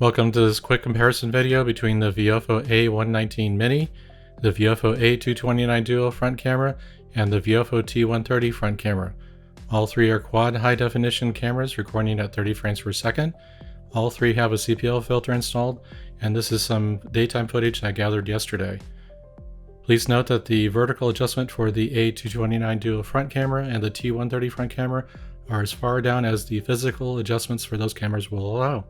Welcome to this quick comparison video between the VIOFO A119 Mini, the VIOFO A229 Duo front camera, and the VIOFO T130 front camera. All three are quad high definition cameras recording at 30 frames per second. All three have a CPL filter installed, and this is some daytime footage I gathered yesterday. Please note that the vertical adjustment for the A229 Duo front camera and the T130 front camera are as far down as the physical adjustments for those cameras will allow.